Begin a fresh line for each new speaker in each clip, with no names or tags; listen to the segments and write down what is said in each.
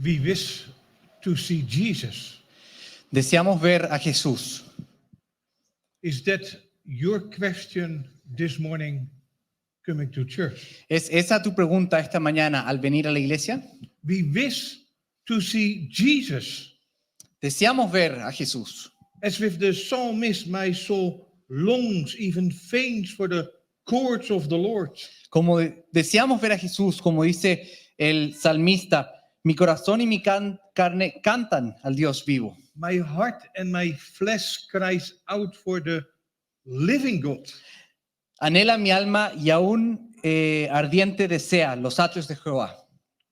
We wish to see Jesus.
Deseamos ver a Jesús.
Is that your question this morning coming to church?
¿Es esa tu pregunta esta mañana al venir a la iglesia?
We wish to see Jesus.
Deseamos ver a Jesús.
As with the psalmist, my soul longs, even faints for the courts of the Lord.
Como deseamos ver a Jesús, como dice el salmista, mi corazón y mi carne cantan al Dios vivo.
My heart and my flesh cries out for the living God.
Anhela mi alma y aún ardiente desea los atrios de Jehová.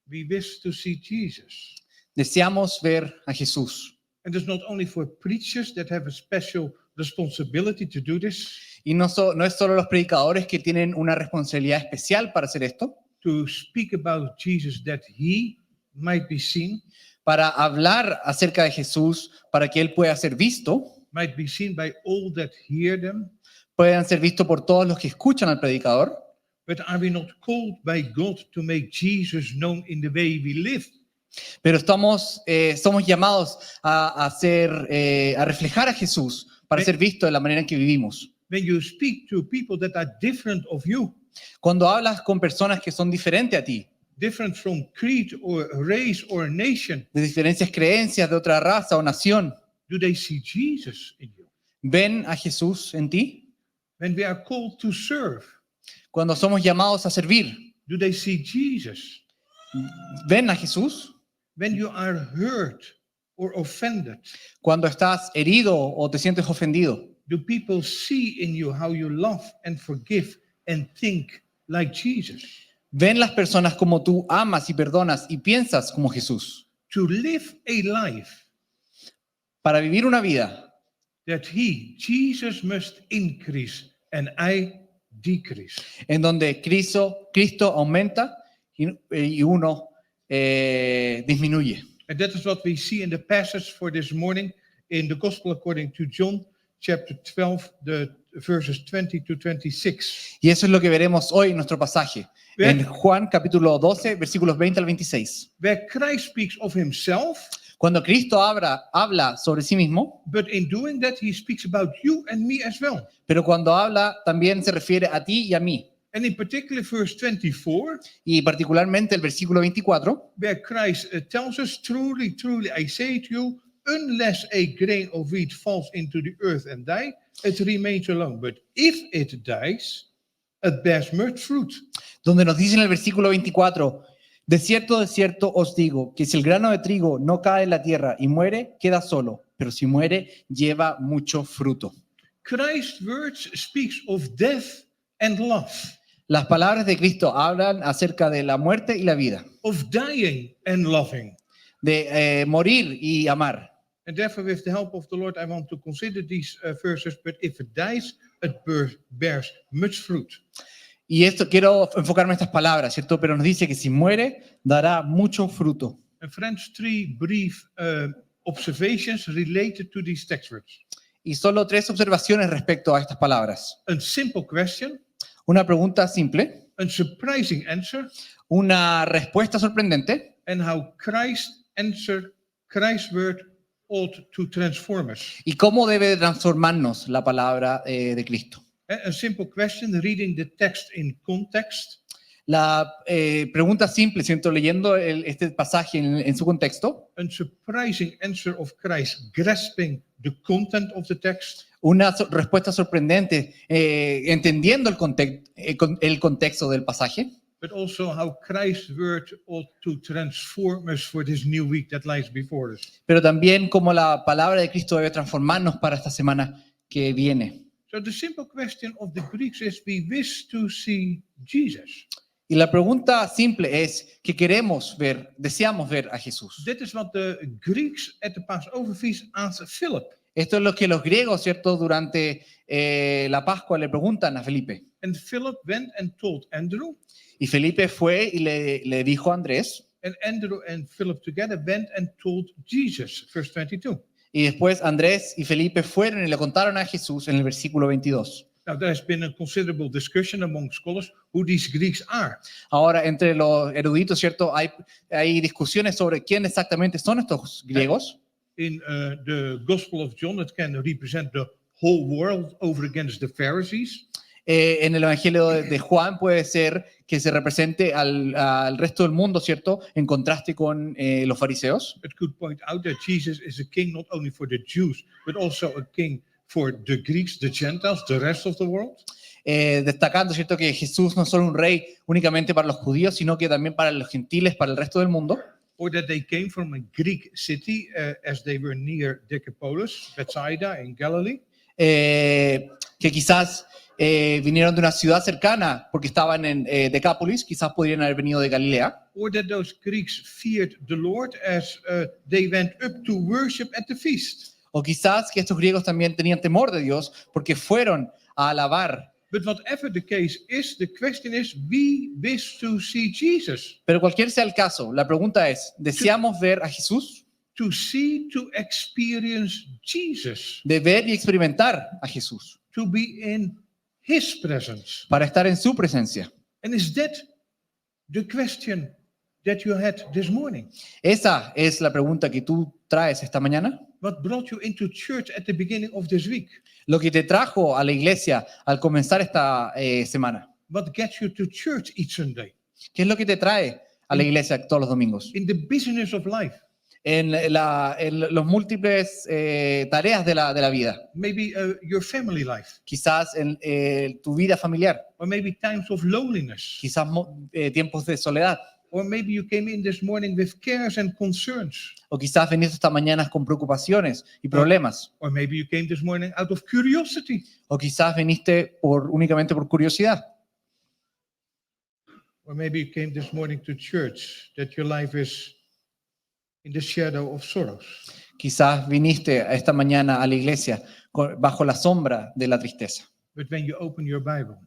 We wish to see Jesus.
Deseamos ver a Jesús.
And it's not only for preachers that have a special responsibility to do this,
Y no es solo los predicadores que tienen una responsabilidad especial para hacer esto,
to speak about Jesus that he might be seen,
para hablar acerca de Jesús, para que Él pueda ser visto,
might be seen by all that hear them.
puedan ser vistos por todos los que escuchan al predicador.
But are we not called by God to make Jesus known in the way we live?
Pero somos llamados a reflejar a Jesús para ser visto de la manera en que vivimos.
When you speak to people that are different of you,
Cuando hablas con personas que son diferentes a ti,
different from creed or race or nation,
de diferentes creencias, de otra raza o nación,
do they see Jesus in you?
¿ven a Jesús en ti?
When we are called to serve,
Cuando somos llamados a servir,
do they see Jesus?
¿ven a Jesús?
When you are hurt or offended,
Cuando estás herido o te sientes ofendido,
do people see in you how you love and forgive and think like Jesus?
¿ven las personas como tú amas y perdonas y piensas como Jesús?
To live a life
Para vivir una vida
that Jesus, must increase and I decrease.
en donde Cristo aumenta y uno disminuye.
And that is what we see in the passage for this morning in the Gospel according to John, chapter 12, the verses 20 to 26.
Y eso es lo que veremos hoy en nuestro pasaje, en Juan capítulo 12, versículos 20 al 26.
Where Christ speaks of himself,
Cuando Cristo habla sobre sí mismo,
but in doing that, he speaks about you and me as well.
pero cuando habla también se refiere a ti y a mí.
And in particular, verse 24,
Y particularmente el versículo 24,
where Christ tells us, truly, truly, I say to you, unless a grain of wheat falls into the earth and die, it remains alone. But if it dies, it bears much fruit.
donde nos dice en el versículo 24, de cierto os digo, que si el grano de trigo no cae en la tierra y muere, queda solo, pero si muere, lleva mucho fruto.
Christ's words speaks of death and life,
Las palabras de Cristo hablan acerca de la muerte y la vida,
of dying and loving.
de morir y amar.
And therefore, with the help of the Lord, I want to consider these verses. But if it dies, it bears much fruit.
Y esto quiero enfocarme en estas palabras, ¿cierto? Pero nos dice que si muere, dará mucho fruto.
And friends, three brief observations related to these text words.
Y solo 3 observaciones respecto a estas palabras.
A simple question,
Una pregunta simple,
a surprising answer,
una respuesta sorprendente
and how Christ's word ought to transform us.
y cómo debe transformarnos la palabra de Cristo.
A simple question, reading the text in context.
La pregunta simple, siento leyendo este pasaje en su contexto,
A surprising answer of Christ grasping the content of the text.
una respuesta sorprendente entendiendo el contexto del pasaje,
But also how Christ's word ought to transform us for this new week that lies before us.
pero también cómo la palabra de Cristo debe transformarnos para esta semana que viene.
So the simple question of the Greeks is, we wish to see Jesus.
Y la pregunta simple es que deseamos ver a Jesús.
That is what the Greeks at the Passover feast asked Philip.
Esto es lo que los griegos, ¿cierto? Durante la Pascua le preguntan a Felipe.
And Philip went and told Andrew.
Y Felipe fue y le dijo a Andrés.
And Andrew and Philip together went and told Jesus, verse 22.
Y después Andrés y Felipe fueron y le contaron a Jesús en el versículo 22.
Now, there's been a considerable discussion among scholars who these Greeks are.
Ahora, entre los eruditos, ¿cierto? Hay discusiones sobre quién exactamente son estos griegos.
In the Gospel of John, it can represent the whole world over against the Pharisees.
En el Evangelio de Juan puede ser que se represente al resto del mundo, ¿cierto? En contraste con los fariseos.
It could point out that Jesus is a king not only for the Jews, but also a king for the Greeks, the Gentiles, the rest of the world.
Destacando, ¿cierto? Que Jesús no es solo un rey únicamente para los judíos, sino que también para los gentiles, para el resto del mundo.
Or that they came from a Greek city as they were near Decapolis, Bethsaida in Galilee.
Que quizás vinieron de una ciudad cercana porque estaban en Decápolis, quizás podrían haber venido de Galilea.
Or that those Greeks feared the Lord as they went up to worship at the feast.
O quizás que estos griegos también tenían temor de Dios porque fueron a alabar.
But whatever the case is, the question is, we wish to see Jesus.
Pero cualquier sea el caso, la pregunta es, ¿deseamos ver a Jesús?
To see, to experience Jesus.
De ver y experimentar a Jesús.
To be in His presence.
Para estar en su presencia.
And is that the question that you had this morning?
Esa es la pregunta que tú traes esta mañana.
What brought you into church at the beginning of this week?
Lo que te trajo a la iglesia al comenzar esta semana.
What gets you to church each Sunday?
¿Qué es lo que te trae a la iglesia todos los domingos?
In the business of life.
En los múltiples tareas de la vida.
Maybe your family life.
Quizás en tu vida familiar.
Or maybe times of loneliness.
Quizás tiempos de soledad.
Or maybe you came in this morning with cares and concerns.
O quizás viniste esta mañana con preocupaciones y problemas.
Or maybe you came this morning out of curiosity.
O quizás viniste únicamente por curiosidad.
Or maybe you came this morning to church that your life is in the shadow of sorrows.
Quizás viniste esta mañana a la iglesia bajo la sombra de la tristeza.
But when you open your Bible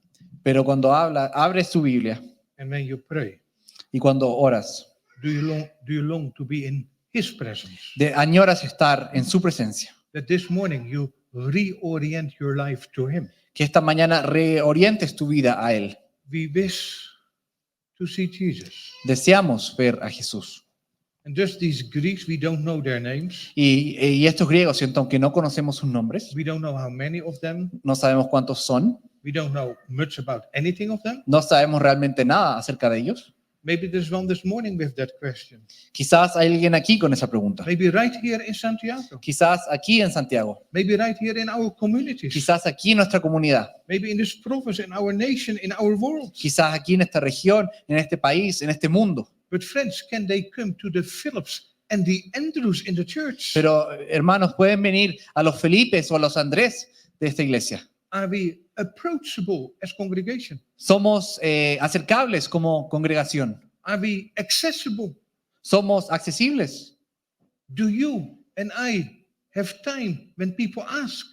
Pero cuando abres tu Biblia
and when you pray,
y cuando oras,
do you long to be in His presence?
añoras estar en su presencia.
That this morning you reorient your life to Him.
Que esta mañana reorientes tu vida a Él.
We wish to see Jesus.
Deseamos ver a Jesús.
And just these Greeks, we don't know their names.
Y estos griegos, ¿cierto? Aunque no conocemos sus nombres,
We don't know how many of them.
no sabemos cuántos son,
We don't know much about anything of them.
no sabemos realmente nada acerca de ellos.
Maybe there's one this morning with that question.
Quizás hay alguien aquí con esa pregunta.
Maybe right here in Santiago.
Quizás aquí en Santiago.
Maybe right here in our communities.
Quizás aquí en nuestra comunidad.
Maybe in this province, in our nation, in our world.
Quizás aquí en esta región, en este país, en este mundo.
But friends, can they come to the Philips and the Andrews in the church?
Pero hermanos, pueden venir a los Felipes o a los Andrés de esta iglesia.
Are we approachable as congregation?
Somos acercables como congregación.
Are we accessible?
Somos accesibles.
Do you and I have time when people ask?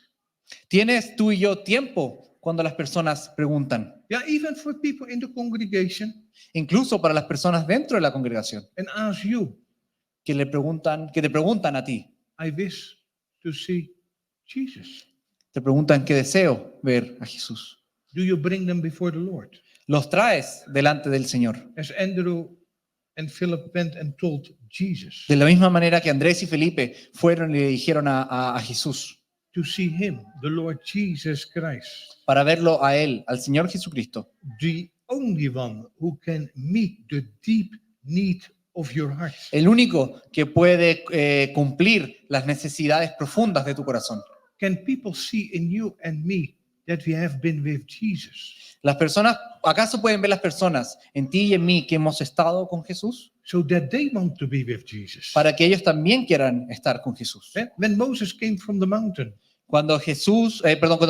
¿Tienes tú y yo tiempo cuando las personas preguntan?
Yeah, even for people in the congregation
Incluso para las personas dentro de la congregación
and ask you,
que te preguntan a ti.
I wish to see Jesus.
Te preguntan qué deseo ver a Jesús.
Do you bring them before the Lord?
Los traes delante del Señor.
As Andrew and Philip went and told Jesus,
De la misma manera que Andrés y Felipe fueron y le dijeron a Jesús
to see Him, the Lord Jesus Christ,
para verlo a Él, al Señor Jesucristo,
the only one who can meet the deep need of your heart.
el único que puede cumplir las necesidades profundas de tu corazón.
Can people see in you and me that we have been with Jesus?
Las personas, ¿acaso pueden ver las personas en ti y en mí que hemos estado con Jesús?
So that they want to be with Jesus.
Para que ellos también quieran estar con Jesús.
When Moses came from the mountain,
Cuando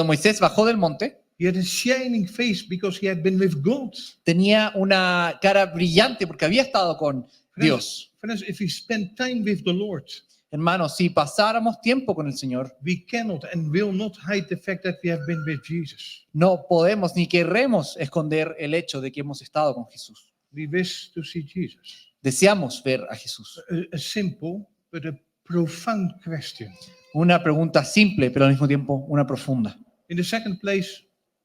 Moisés bajó del monte,
he had a shining face because he had been with God.
tenía una cara brillante porque había estado con Dios.
Friends, if we spend time with the Lord,
Hermanos, si pasáramos tiempo con el Señor,
we cannot and will not hide the fact that we have been with Jesus.
no podemos ni querremos esconder el hecho de que hemos estado con Jesús.
We wish to see Jesus.
Deseamos ver a Jesús.
A simple but a profound question.
Una pregunta simple, pero al mismo tiempo una profunda.
In the second place,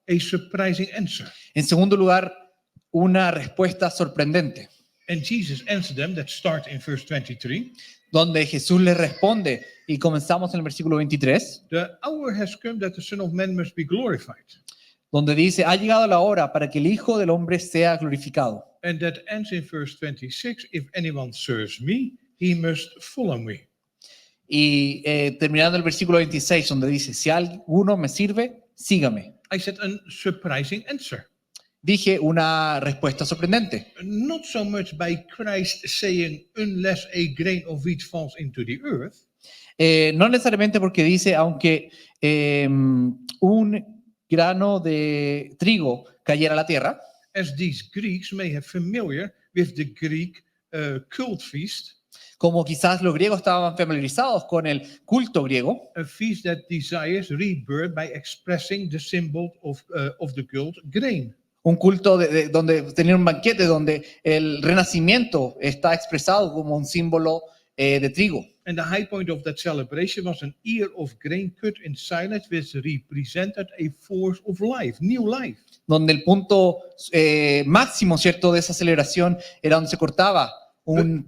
a surprising answer.
En segundo lugar, una respuesta sorprendente,
And Jesus answered them, that starts in verse 23.
donde Jesús les responde, y comenzamos en el versículo 23,
The hour has come that the Son of Man must be glorified.
donde dice, ha llegado la hora para que el Hijo del Hombre sea glorificado.
And that ends in verse 26. If anyone serves me, he must follow me.
Y terminando el versículo 26, donde dice, si alguno me sirve, sígame.
I said a surprising answer.
Dije una respuesta sorprendente.
Not so much by Christ saying, unless a grain of wheat falls into the earth,
No necesariamente porque dice, aunque un grano de trigo cayera a la tierra,
as these Greeks may have familiar with the Greek cult feast,
como quizás los griegos estaban familiarizados con el culto griego,
a feast that desires rebirth by expressing the symbol of the cult grain.
un culto donde tenían un banquete donde el renacimiento está expresado como un símbolo de trigo.
And the high point of that celebration was an ear of grain cut in silence, which represented a force of life, new life.
Donde el punto máximo, ¿cierto?, de esa celebración era donde se cortaba un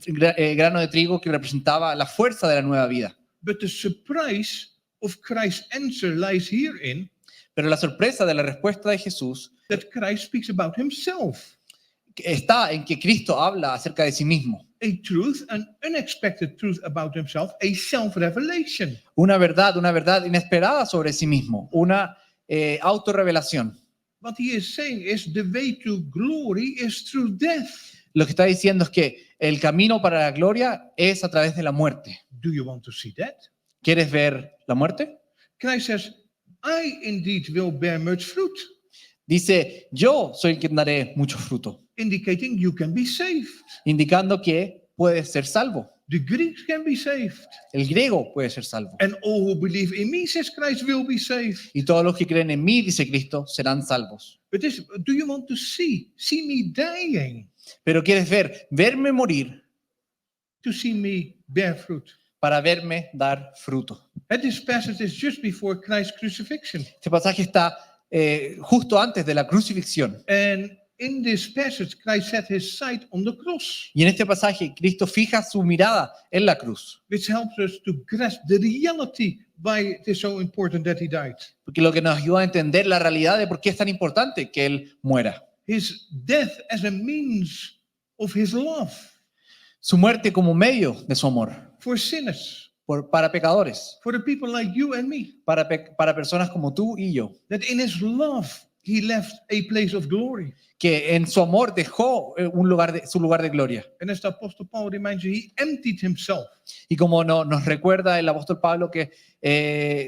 grano de trigo que representaba la fuerza de la nueva vida.
But the surprise of Christ's answer lies herein
Pero la sorpresa de la respuesta de Jesús
that Christ speaks about himself.
está en que Cristo habla acerca de sí mismo.
A truth, an unexpected truth about himself, a self-revelation.
Una verdad inesperada sobre sí mismo, una autorrevelación.
What he is saying is the way to glory is through death.
Lo que está diciendo es que el camino para la gloria es a través de la muerte.
Do you want to see that?
¿Quieres ver la muerte?
Christ says, I indeed will bear much fruit,
Dice, yo soy el que daré mucho fruto,
indicating you can be saved.
indicando que puedes ser salvo.
The Greeks can be saved.
El griego puede ser salvo.
And all who believe in me, says Christ, will be saved.
Y todos los que creen en mí, dice Cristo, serán salvos.
But this, do you want to see me dying,
Pero quieres verme morir
to see me bear fruit?
para verme dar fruto.
And this passage is just before Christ's crucifixion.
Este pasaje está justo antes de la crucifixión.
And in this passage, Christ set his sight on the cross,
Y en este pasaje, Cristo fija su mirada en la cruz,
which helps us to grasp the reality why it is so important that he died.
porque lo que nos ayuda a entender la realidad de por qué es tan importante que Él muera.
His death as a means of his love
Su muerte como medio de su amor,
for sinners,
para pecadores,
for the people like you and me.
para personas como tú y yo,
That in his love, he left a place of glory.
que en su amor dejó su lugar de gloria.
And as the Apostle Paul reminds you, he emptied himself.
Y como nos recuerda el apóstol Pablo que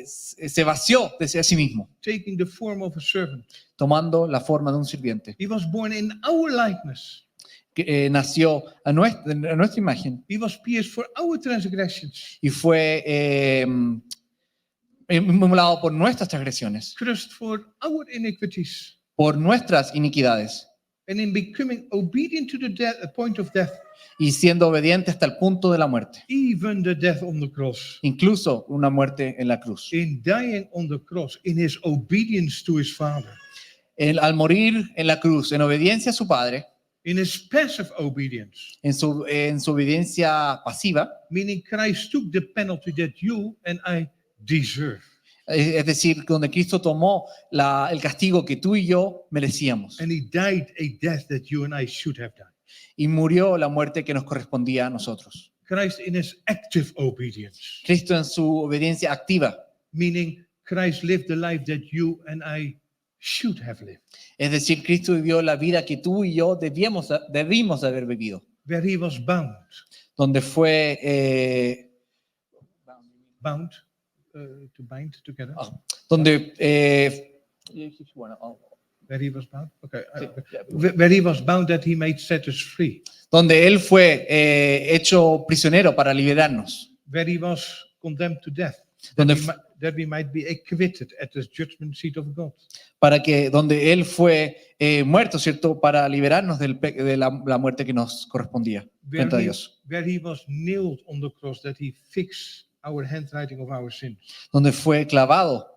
se vació de sí mismo,
Taking the form of a servant.
tomando la forma de un sirviente,
He was born in our likeness.
que nació a nuestra imagen
He was pierced for our transgressions,
y fue inmolado por nuestras transgresiones,
crushed for our iniquities.
por nuestras iniquidades,
And in becoming obedient to the point of death,
y siendo obediente hasta el punto de la muerte,
even the death on the cross,
incluso una muerte en la cruz.
in dying on the cross, in his obedience to his Father,
Al morir en la cruz, en obediencia a su Padre,
in his passive obedience,
en su obediencia pasiva,
meaning Christ took the penalty that you and I deserve.
es decir, donde Cristo tomó el castigo que tú y yo merecíamos
And he died a death that you and I should have died.
y murió la muerte que nos correspondía a nosotros.
Christ in his active obedience,
Cristo en su obediencia activa,
meaning Christ lived the life that you and I should have lived,
es decir, Cristo vivió la vida que tú y yo debimos haber vivido,
where he was bound,
donde fue
bound to bind together,
donde
where he was bound. Okay,
Sí,
where he was bound that he might set us free,
donde él fue hecho prisionero para liberarnos,
where he was condemned to death,
donde
that we might be acquitted at the judgment seat of God.
donde él fue muerto, ¿cierto? Para liberarnos de la muerte que nos correspondía frente a Dios.
Where he was nailed on the cross, that he fixed our handwriting of our sins.
Donde fue clavado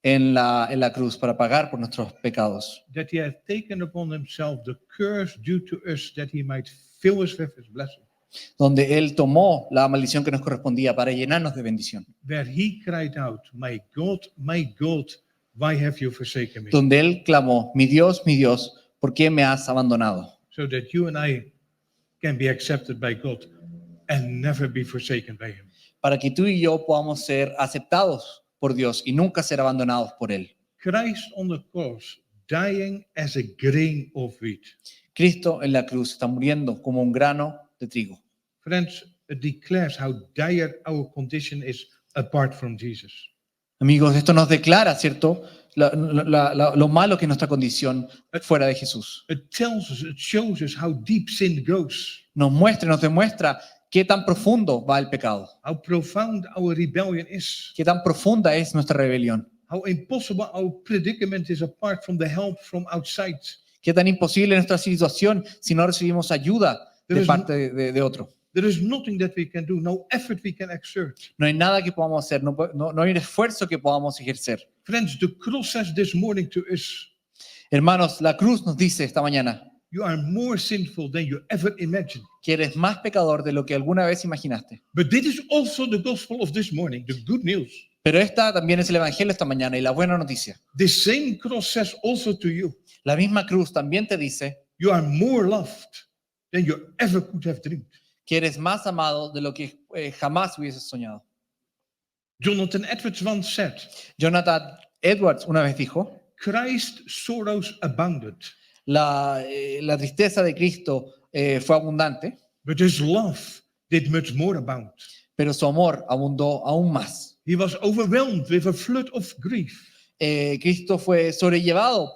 en la cruz para pagar por nuestros pecados,
that he had taken upon himself the curse due to us, that he might fill us with his blessing.
donde Él tomó la maldición que nos correspondía para llenarnos de bendición,
Where he cried out, my God, why have you forsaken me?
donde Él clamó, mi Dios, ¿por qué me has abandonado?
So that you and I can be accepted by God and never be forsaken by him.
Para que tú y yo podamos ser aceptados por Dios y nunca ser abandonados por Él.
Christ on the cross, dying as a grain of wheat.
Cristo en la cruz está muriendo como un grano de trigo.
Friends, it declares how dire our condition is apart from Jesus.
Amigos, esto nos declara, ¿cierto? Lo malo que es nuestra condición fuera de Jesús.
It tells us, it shows us how deep sin goes,
Nos demuestra qué tan profundo va el pecado,
how profound our rebellion is,
qué tan profunda es nuestra rebelión,
how impossible our predicament is apart from the help from outside.
qué tan imposible es nuestra situación si no recibimos ayuda de parte de otro.
There is nothing that we can do, no effort we can exert.
No hay nada que podamos hacer, no hay un esfuerzo que podamos ejercer.
Friends, the cross says this morning to us,
Hermanos, la cruz nos dice esta mañana
you are more sinful than you ever imagined.
que eres más pecador de lo que alguna vez imaginaste.
But this is also the gospel of this morning, the good news.
Pero esta también es el evangelio esta mañana y la buena noticia.
The same cross says also to you,
La misma cruz también te dice
you are more loved than you ever could have dreamed.
que eres más amado de lo que jamás hubieses soñado.
Jonathan Edwards once said,
Jonathan Edwards una vez dijo,
Christ's sorrows abounded,
la tristeza de Cristo fue abundante,
but his love did much more abound.
pero su amor abundó aún más.
He was overwhelmed with a flood of grief,
Cristo fue sobrellevado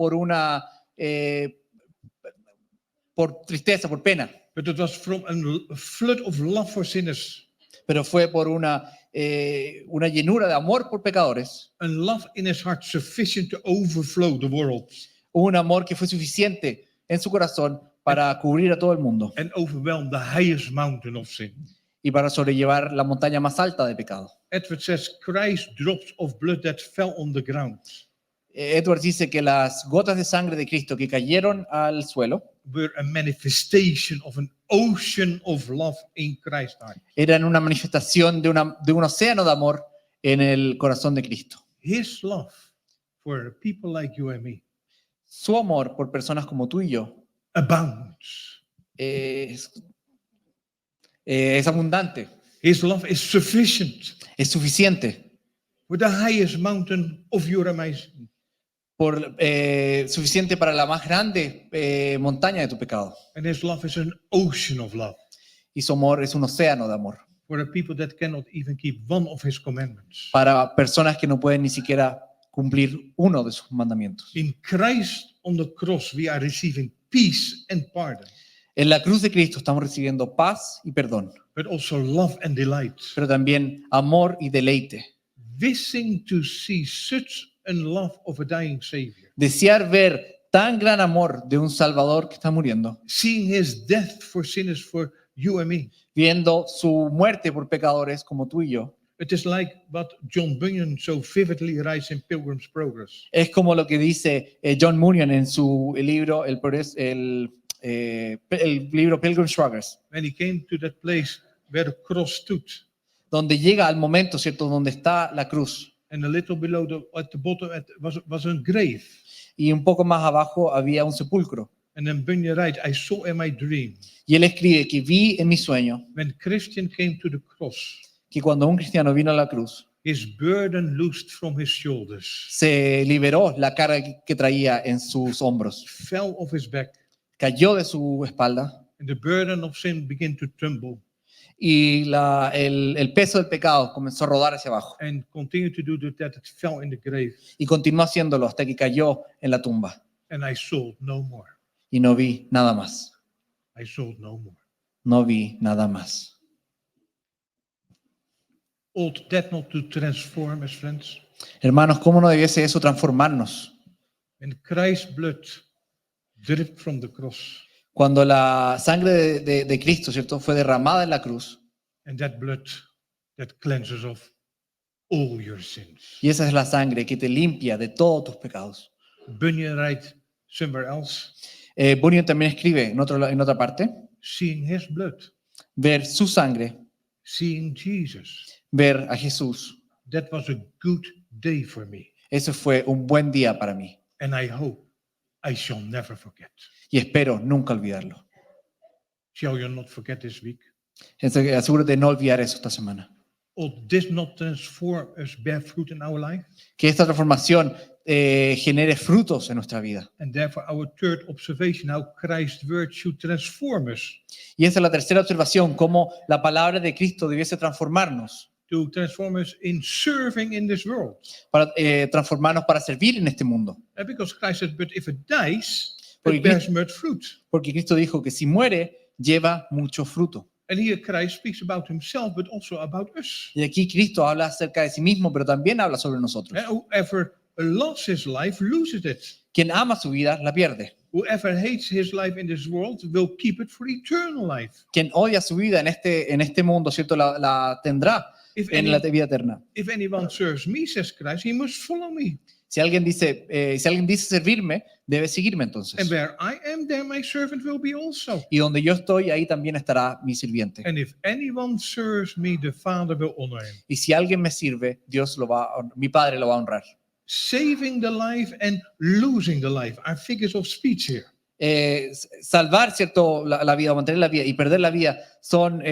por tristeza, por pena,
but it was from a flood of love for sinners,
pero fue por una llenura de amor por pecadores,
and love in his heart sufficient to overflow the world
un amor que fue suficiente en su corazón para cubrir a todo el mundo
and overwhelm the highest mountain of sin.
y para sobrellevar la montaña más alta de pecado.
Edward says, Christ's drops of blood that fell on the ground
Edwards dice que las gotas de sangre de Cristo que cayeron al suelo
were a manifestation of an ocean of love in Christ's heart.
eran una manifestación de un océano de amor en el corazón de Cristo.
His love for people like you and me
Su amor por personas como tú y yo
abounds.
es abundante,
His love is sufficient
es suficiente,
for the highest mountain of your amazing.
suficiente para la más grande montaña de tu pecado.
And his love is an ocean of love
Y su amor es un océano de amor
for a people that cannot even keep one of his commandments.
para personas que no pueden ni siquiera cumplir uno de sus mandamientos.
In Christ on the cross, we are receiving peace and pardon,
En la cruz de Cristo estamos recibiendo paz y perdón,
but also love and delight.
pero también amor y deleite.
Wishing to see such a love of a dying Savior,
Desear ver tan gran amor de un Salvador que está muriendo,
seeing his death for sinners for you and me.
viendo su muerte por pecadores como tú y yo.
It is like what John Bunyan so vividly writes in Pilgrim's Progress.
Es como lo que dice John Bunyan en su libro, el libro Pilgrim's Progress,
When he came to that place where the cross stood,
donde llega al momento, ¿cierto?, donde está la cruz.
and a little below at the bottom was a grave.
Y un poco más abajo había un sepulcro.
And then Bunyan writes, I saw in my dream,
Y él escribe que vi en mi sueño
when Christian came to the cross,
que cuando un cristiano vino a la cruz,
his burden loosed from his shoulders,
se liberó la carga que traía en sus hombros,
fell off his back,
cayó de su espalda
and the burden of sin began to tremble
y el peso del pecado comenzó a rodar hacia abajo
and continued to do that. It fell in the grave,
y continuó haciéndolo hasta que cayó en la tumba
and I saw no more.
y no vi nada más,
I saw no more.
no vi nada más.
Ought that not to transform us, friends?
Hermanos, ¿cómo no debiese eso transformarnos?
When Christ's blood dripped from the cross,
Cuando la sangre de Cristo, ¿cierto?, fue derramada en la cruz
and that blood that cleanses us all your sins.
Y esa es la sangre que te limpia de todos tus pecados.
Bunyan writes somewhere else,
Bunyan también escribe en otra parte,
seeing his blood,
ver su sangre,
seeing Jesus.
ver a Jesús.
That was a good day for me.
Eso fue un buen día para mí
And I hope I shall never forget.
y espero nunca olvidarlo.
Shall you not forget this week?
Asegúrate de no olvidar eso esta semana.
Or this not transform us, bear fruit in our life?
Que esta transformación genere frutos en nuestra vida.
And therefore our third observation, how Christ's word should transform us.
Y esa es la tercera observación, cómo la palabra de Cristo debiese transformarnos,
To transform us in serving in this world.
para transformarnos para servir en este mundo.
Because Christ said, but if it dies,
Porque
it bears much fruit.
Porque Cristo dijo que si muere, lleva mucho fruto.
And here Christ speaks about himself, but also about us.
Y aquí Cristo habla acerca de sí mismo, pero también habla sobre nosotros.
And whoever loves his life loses it.
Quien ama su vida, la pierde.
Whoever hates his life in this world will keep it for eternal life.
Quien odia su vida en este mundo, ¿cierto? La tendrá
If,
en la vida eterna.
if anyone serves me, says Christ, he must follow me.
Si alguien dice servirme, debe seguirme
And
entonces.
where I am, there my servant will be also.
Y donde yo estoy, ahí también estará mi sirviente.
And if anyone serves me, the Father will honor him.
Y si alguien me sirve, mi Padre lo va a honrar.
Saving the life and losing the life are figures of speech here.
Salvar, ¿cierto? La vida, mantener la vida y perder la vida son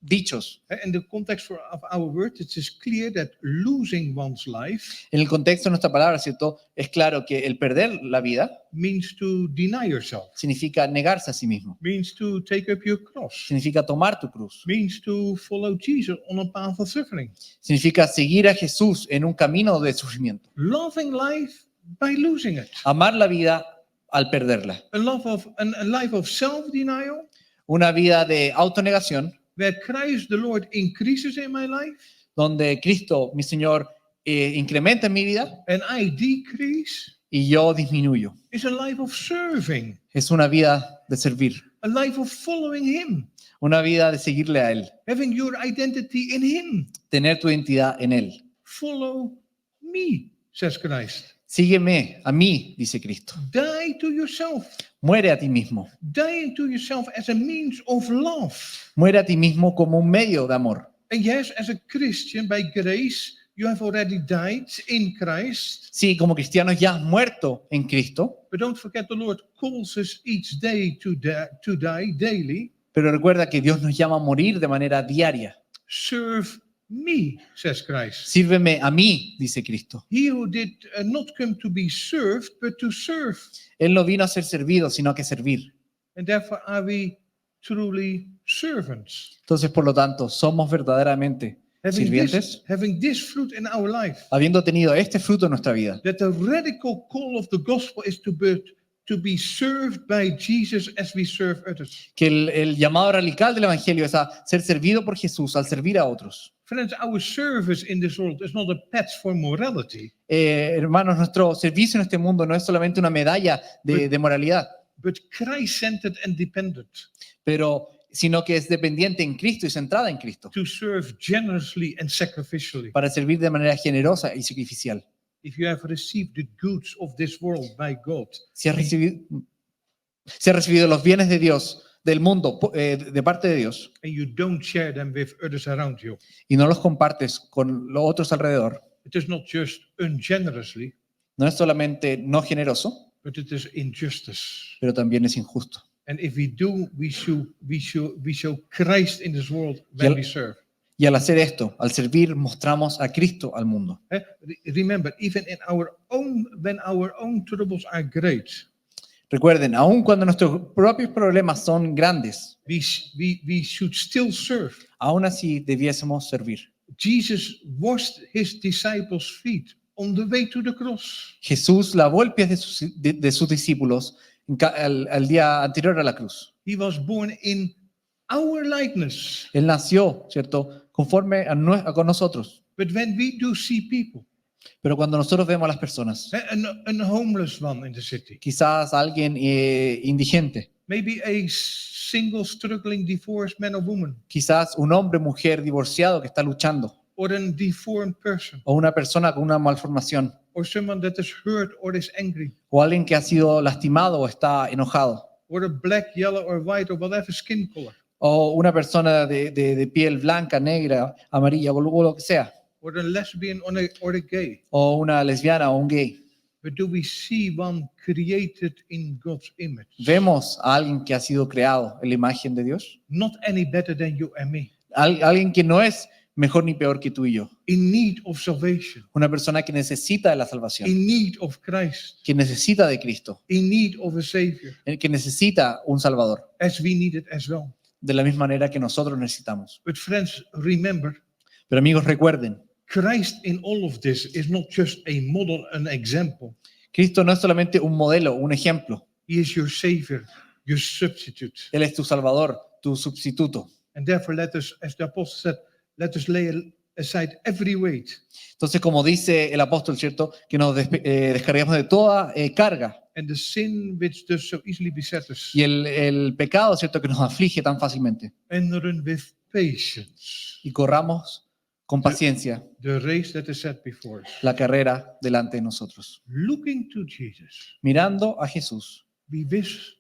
dichos.
In the context of our word, it is clear that losing one's life
En el contexto de nuestra palabra, ¿cierto? Es claro que el perder la vida
means to deny yourself,
significa negarse a sí mismo,
means to take up your cross,
significa tomar tu cruz,
means to follow Jesus on a path of suffering.
significa seguir a Jesús en un camino de sufrimiento,
Loving life by losing it.
amar la vida al perderla,
A life of self-denial,
una vida de autonegación
where Christ the Lord increases in my life
donde Cristo, mi Señor, incrementa en mi vida
and I decrease,
y yo disminuyo.
is a life of serving,
Es una vida de servir,
a life of following Him,
una vida de seguirle a Él,
having your identity in Him.
tener tu identidad en Él.
Follow me, says Christ.
Sígueme a mí, dice Cristo.
Die to yourself.
Muere a ti mismo.
Dying to yourself as a means of love.
Muere a ti mismo como un medio de amor.
And yes, as a Christian, by grace, you have already died in Christ.
Sí, como cristianos ya has muerto en Cristo,
But don't forget, the Lord calls us each day to die daily.
pero recuerda que Dios nos llama a morir de manera diaria.
Serve me, says Christ.
Sírveme a mí, dice Cristo.
He who did not come to be served, but to serve.
Él no vino a ser servido, sino a que servir.
And therefore are we truly servants.
Entonces, por lo tanto, somos verdaderamente sirvientes,
Having this fruit in our life.
habiendo tenido este fruto en nuestra vida.
That the radical call of the gospel is to be served by Jesus as we serve others.
Que el llamado radical del Evangelio es a ser servido por Jesús, al servir a otros.
Friends, our service in this world is not a patch for morality,
Hermanos, nuestro servicio en este mundo no es solamente una medalla de moralidad,
but Christ-centered and dependent.
sino que es dependiente en Cristo y centrada en Cristo,
To serve generously and sacrificially.
para servir de manera generosa y sacrificial.
If you have received the goods of this world by God,
Si has recibido los bienes de Dios, del mundo, de parte de Dios,
and you don't share them with others around you,
y no los compartes con los otros alrededor,
it is not just ungenerously,
no es solamente no generoso,
but it is injustice.
pero también es injusto.
And if we do, we show Christ in this world when we serve.
Y al hacer esto, al servir, mostramos a Cristo al mundo.
Remember, even when our own troubles are great,
Recuerden, aun cuando nuestros propios problemas son grandes,
we should still serve.
aún así debiésemos servir.
Jesus washed his disciples' feet on the way to the cross.
Jesús lavó el pie de sus discípulos al día anterior a la cruz.
He was born in our likeness.
Él nació, ¿cierto?, conforme con nosotros.
But when we do see people,
Pero cuando nosotros vemos a las personas,
a homeless one in the city,
quizás alguien indigente,
maybe a single struggling divorced man or woman,
quizás un hombre, mujer divorciado que está luchando,
or a deformed person,
o una persona con una malformación,
or someone that is hurt or is angry,
o alguien que ha sido lastimado o está enojado,
or a black, yellow, or white, or whatever skin color,
o una persona de piel blanca, negra, amarilla, o lo que sea,
or a lesbian or a gay.
o una lesbiana o un gay.
But do we see one created in God's image?
Vemos a alguien que ha sido creado en la imagen de Dios,
Not any better than you and me.
alguien que no es mejor ni peor que tú y yo,
In need of salvation.
una persona que necesita de la salvación,
In need of Christ.
que necesita de Cristo,
In need of a Savior.
que necesita un Salvador,
As we need it as well.
de la misma manera que nosotros necesitamos.
But friends, remember,
Pero amigos, recuerden,
Christ in all of this is not just a model, an example.
Cristo no es solamente un modelo, un ejemplo.
He is your Savior, your substitute.
Él es tu Salvador, tu sustituto.
And therefore, let us, as the apostle said, let us lay aside every weight
Entonces, como dice el apóstol, ¿cierto? Que nos descarguemos de toda carga
and the sin which does so easily beset us,
y el pecado, ¿cierto? Que nos aflige tan fácilmente.
and run with patience
Y corramos con paciencia
the race that is set before us.
la carrera delante de nosotros.
Looking to Jesus,
Mirando a Jesús,
we wish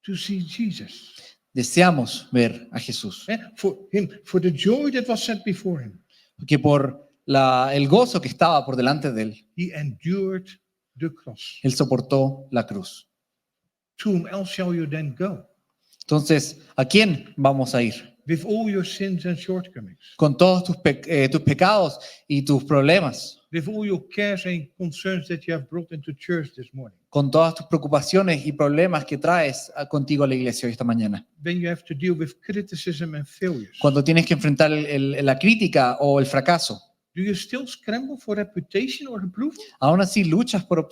to see Jesus.
deseamos ver a Jesús.
For him, for the joy that was set before him,
Que por el gozo que estaba por delante de él,
he endured the cross.
él soportó la cruz.
To whom else shall you then go?
Entonces, ¿a quién vamos a ir?
With all your sins and shortcomings,
Con todos tus pecados y tus problemas,
with all your cares and concerns that you have brought into church this morning.
con todas tus preocupaciones y problemas que traes contigo a la iglesia esta mañana.
When you have to deal with criticism and failures,
Cuando tienes que enfrentar la crítica o el fracaso,
do you still scramble for reputation or approval?
¿aún así luchas por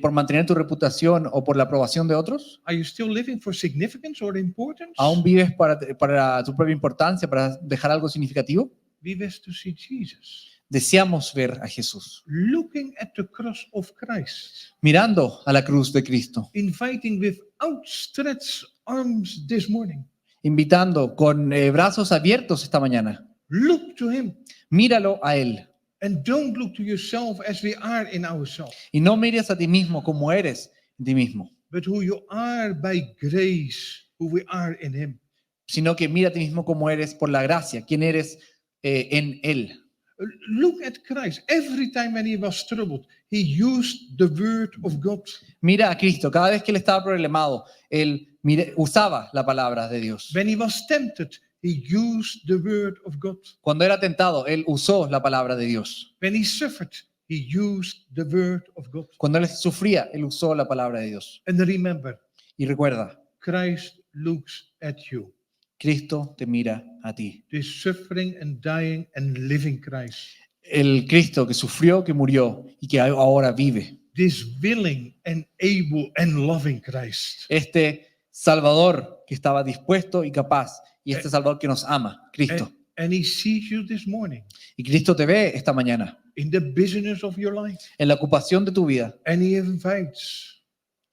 por mantener tu reputación o por la aprobación de otros?
Are you still living for significance or importance?
¿Aún vives para tu propia importancia, para dejar algo significativo?
We wish to see Jesus.
Deseamos ver a Jesús,
Looking at the cross of Christ,
mirando a la cruz de Cristo,
inviting with outstretched arms this morning.
invitando con brazos abiertos esta mañana.
Look to him
Míralo a Él
and don't look to yourself as we are in ourselves,
y no mires a ti mismo como eres en ti mismo,
but who you are by grace, who we are in him.
sino que mira a ti mismo como eres por la gracia, quién eres en Él.
Look at Christ. Every time when he was troubled, he used the word of God.
Mira a Cristo, cada vez que él estaba problemado, él usaba la palabra de Dios.
When he was tempted, he used the word of God.
Cuando era tentado, él usó la palabra de Dios.
When he suffered, he used the word of God.
Cuando él sufría, él usó la palabra de Dios.
And remember,
Y recuerda,
Christ looks at you.
Cristo te mira a ti.
This suffering and dying and living Christ.
El Cristo que sufrió, que murió y que ahora vive.
This willing and able and loving Christ.
Este Salvador que estaba dispuesto y capaz. Y este Salvador que nos ama, Cristo.
And he sees you this morning
Y Cristo te ve esta mañana
in the business of your life.
en la ocupación de tu vida
And he invites.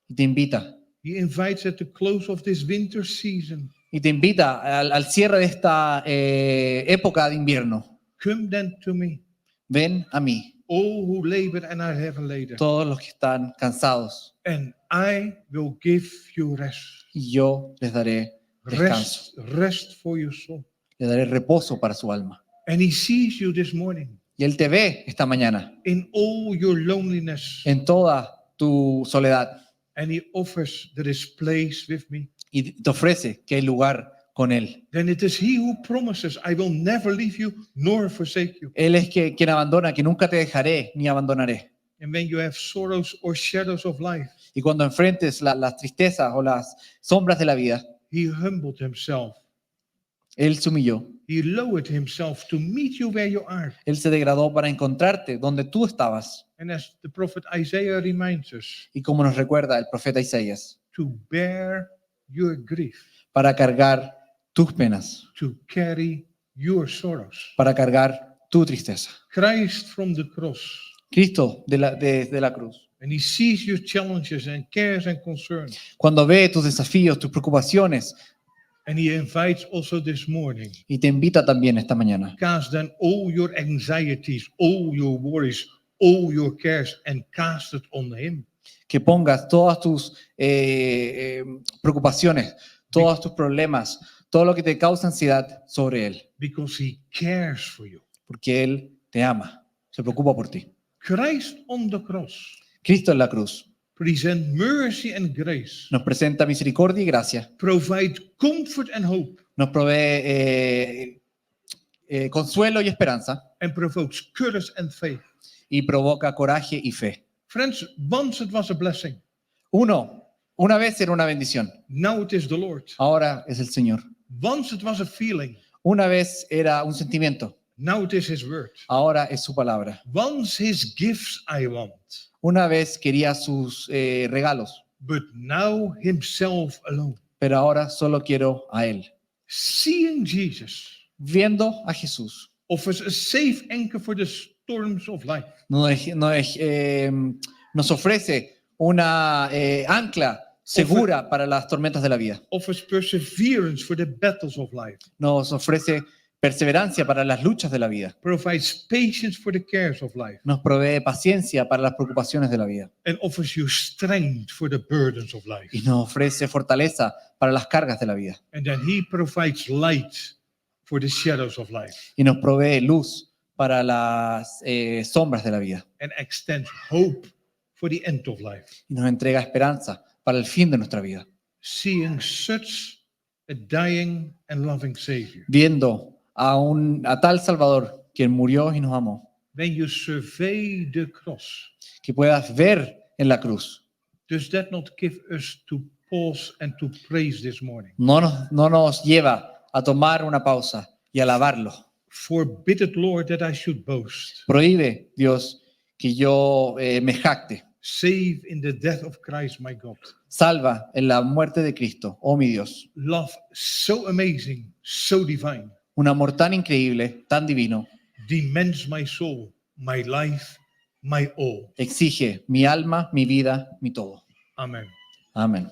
y te invita.
He invites at the close of this winter season.
Y te invita al cierre de esta época de invierno.
Come then to me,
Ven a mí,
all who labor and are heavy laden,
todos los que están cansados,
and I will give you rest.
y yo les daré descanso.
Rest for your soul.
Les daré reposo para su alma.
And he sees you this morning
Y Él te ve esta mañana
in all your loneliness,
en toda tu soledad
and he offers there is place with me.
y te ofrece que hay lugar con Él.
Then it is he who promises, I will never leave you nor forsake you.
Él es quien abandona, que nunca te dejaré ni abandonaré.
And when you have sorrows or shadows of life,
Y cuando enfrentes las tristezas o las sombras de la vida,
he humbled himself.
Él se humilló.
He lowered himself to meet you where you are.
Él se degradó para encontrarte donde tú estabas.
And as the prophet Isaiah reminds us,
Y como nos recuerda el profeta Isaías,
to bear your grief,
para cargar tus penas,
to carry your sorrows.
para cargar tu tristeza.
Christ from the cross,
Cristo desde la cruz.
and he sees your challenges and cares and concerns.
Cuando ve tus desafíos, tus preocupaciones,
And he invites also this morning,
Y te invita también esta mañana
cast then all your anxieties, all your worries, all your cares, and cast it on him.
que pongas todas tus preocupaciones, todos tus problemas, todo lo que te causa ansiedad sobre Él,
Because he cares for you.
porque Él te ama, se preocupa por ti.
Christ on the cross
Cristo en la cruz
present mercy and grace,
nos presenta misericordia y gracia,
provide comfort and hope,
nos provee consuelo y esperanza
and provokes courage and faith.
y provoca coraje y fe.
Friends, once it was a blessing,
Una vez era una bendición,
now it is the Lord.
ahora es el Señor.
Once it was a feeling,
Una vez era un sentimiento,
now it is his word.
ahora es su palabra.
Once his gifts I want,
Una vez quería sus regalos,
but now himself alone.
pero ahora solo quiero a Él.
Seeing Jesus
Viendo a Jesús,
offers a safe anchor for the storms of life.
nos ofrece una ancla segura para las tormentas de la vida.
Offers perseverance for the battles of life.
Nos ofrece perseverancia para las luchas de la vida.
Provides patience for the cares of life.
Nos provee paciencia para las preocupaciones de la vida.
And offers you strength for the burdens of life.
Y nos ofrece fortaleza para las cargas de la vida.
And then he provides light for the shadows of life.
Y nos provee luz para las sombras de la vida.
And extends hope for the end of life.
Y nos entrega esperanza para el fin de nuestra vida.
Seeing such a dying and loving Savior.
Viendo a tal Salvador, quien murió y nos amó,
When you survey the cross,
que puedas ver en la cruz.
does that not give us to pause and to praise this morning?
No nos lleva a tomar una pausa y alabarlo.
Forbid it, Lord, that I should boast,
Prohíbe, Dios, que yo me jacte.
save in the death of Christ, my God.
Salva en la muerte de Cristo, oh mi Dios.
Love so amazing, so divine,
Un amor tan increíble, tan divino,
demands my soul, my life, my all.
exige mi alma, mi vida, mi todo.
Amen.
Amén.